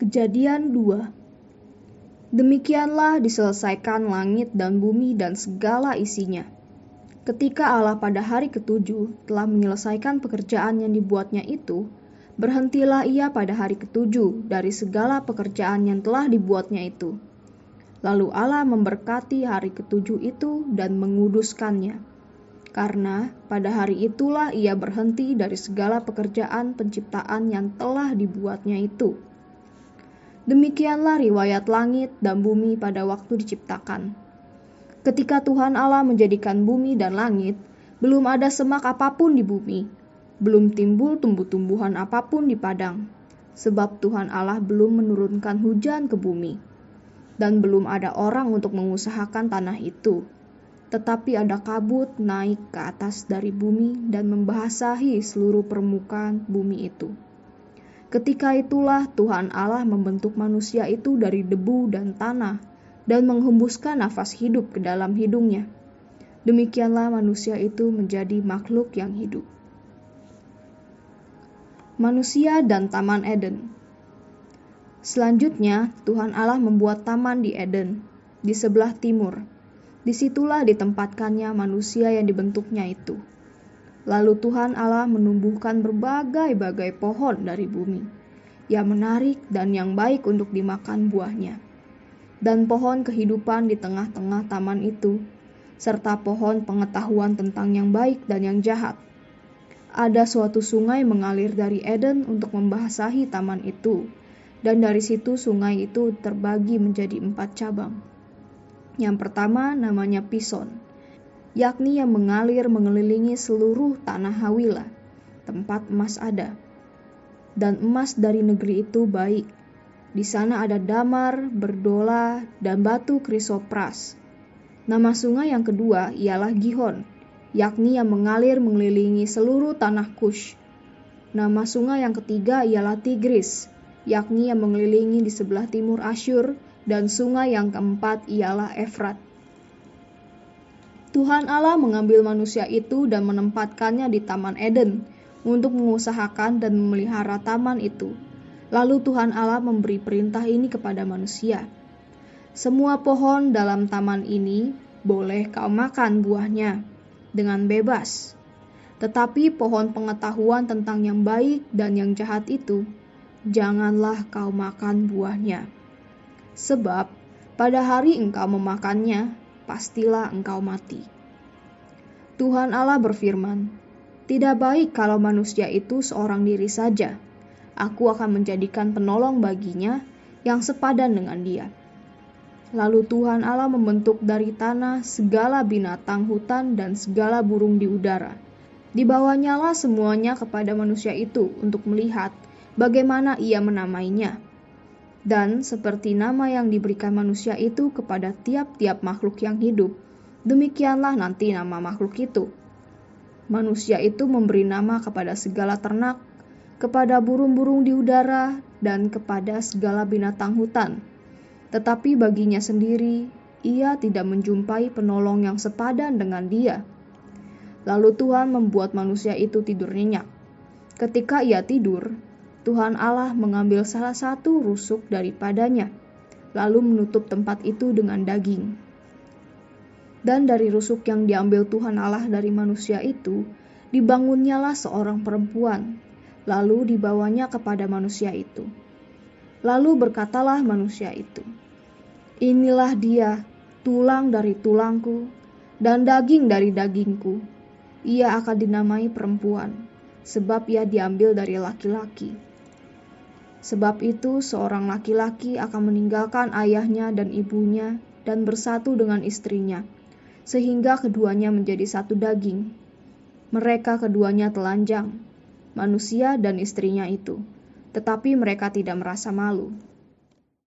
Kejadian 2. Demikianlah diselesaikan langit dan bumi dan segala isinya. Ketika Allah pada hari ketujuh telah menyelesaikan pekerjaan yang dibuatnya itu, berhentilah ia pada hari ketujuh dari segala pekerjaan yang telah dibuatnya itu. Lalu Allah memberkati hari ketujuh itu dan menguduskannya. Karena pada hari itulah ia berhenti dari segala pekerjaan penciptaan yang telah dibuatnya itu. Demikianlah riwayat langit dan bumi pada waktu diciptakan. Ketika Tuhan Allah menjadikan bumi dan langit, belum ada semak apapun di bumi, belum timbul tumbuh-tumbuhan apapun di padang, sebab Tuhan Allah belum menurunkan hujan ke bumi, dan belum ada orang untuk mengusahakan tanah itu. Tetapi ada kabut naik ke atas dari bumi dan membasahi seluruh permukaan bumi itu. Ketika itulah Tuhan Allah membentuk manusia itu dari debu dan tanah dan menghembuskan nafas hidup ke dalam hidungnya. Demikianlah manusia itu menjadi makhluk yang hidup. Manusia dan Taman Eden. Selanjutnya Tuhan Allah membuat taman di Eden, di sebelah timur. Disitulah ditempatkannya manusia yang dibentuknya itu. Lalu Tuhan Allah menumbuhkan berbagai-bagai pohon dari bumi, yang menarik dan yang baik untuk dimakan buahnya, dan pohon kehidupan di tengah-tengah taman itu, serta pohon pengetahuan tentang yang baik dan yang jahat. Ada suatu sungai mengalir dari Eden untuk membasahi taman itu, dan dari situ sungai itu terbagi menjadi 4 cabang. Yang pertama namanya Pison, yakni yang mengalir mengelilingi seluruh tanah Hawila, tempat emas ada. Dan emas dari negeri itu baik. Di sana ada damar, berdola, dan batu krisopras. Nama sungai yang kedua ialah Gihon, yakni yang mengalir mengelilingi seluruh tanah Kush. Nama sungai yang ketiga ialah Tigris, yakni yang mengelilingi di sebelah timur Asyur, dan sungai yang keempat ialah Efrat. Tuhan Allah mengambil manusia itu dan menempatkannya di Taman Eden untuk mengusahakan dan memelihara taman itu. Lalu Tuhan Allah memberi perintah ini kepada manusia. Semua pohon dalam taman ini boleh kau makan buahnya dengan bebas. Tetapi pohon pengetahuan tentang yang baik dan yang jahat itu, janganlah kau makan buahnya. Sebab pada hari engkau memakannya, pastilah engkau mati. Tuhan Allah berfirman, tidak baik kalau manusia itu seorang diri saja. Aku akan menjadikan penolong baginya yang sepadan dengan dia. Lalu Tuhan Allah membentuk dari tanah segala binatang hutan dan segala burung di udara. Dibawanyalah semuanya kepada manusia itu untuk melihat bagaimana ia menamainya. Dan seperti nama yang diberikan manusia itu kepada tiap-tiap makhluk yang hidup, demikianlah nanti nama makhluk itu. Manusia itu memberi nama kepada segala ternak, kepada burung-burung di udara, dan kepada segala binatang hutan. Tetapi baginya sendiri, ia tidak menjumpai penolong yang sepadan dengan dia. Lalu Tuhan membuat manusia itu tidur nyenyak. Ketika ia tidur, Tuhan Allah mengambil salah satu rusuk daripadanya, lalu menutup tempat itu dengan daging. Dan dari rusuk yang diambil Tuhan Allah dari manusia itu, dibangunnyalah seorang perempuan, lalu dibawanya kepada manusia itu. Lalu berkatalah manusia itu, inilah dia, tulang dari tulangku, dan daging dari dagingku. Ia akan dinamai perempuan, sebab ia diambil dari laki-laki. Sebab itu seorang laki-laki akan meninggalkan ayahnya dan ibunya dan bersatu dengan istrinya, sehingga keduanya menjadi satu daging. Mereka keduanya telanjang, manusia dan istrinya itu, tetapi mereka tidak merasa malu.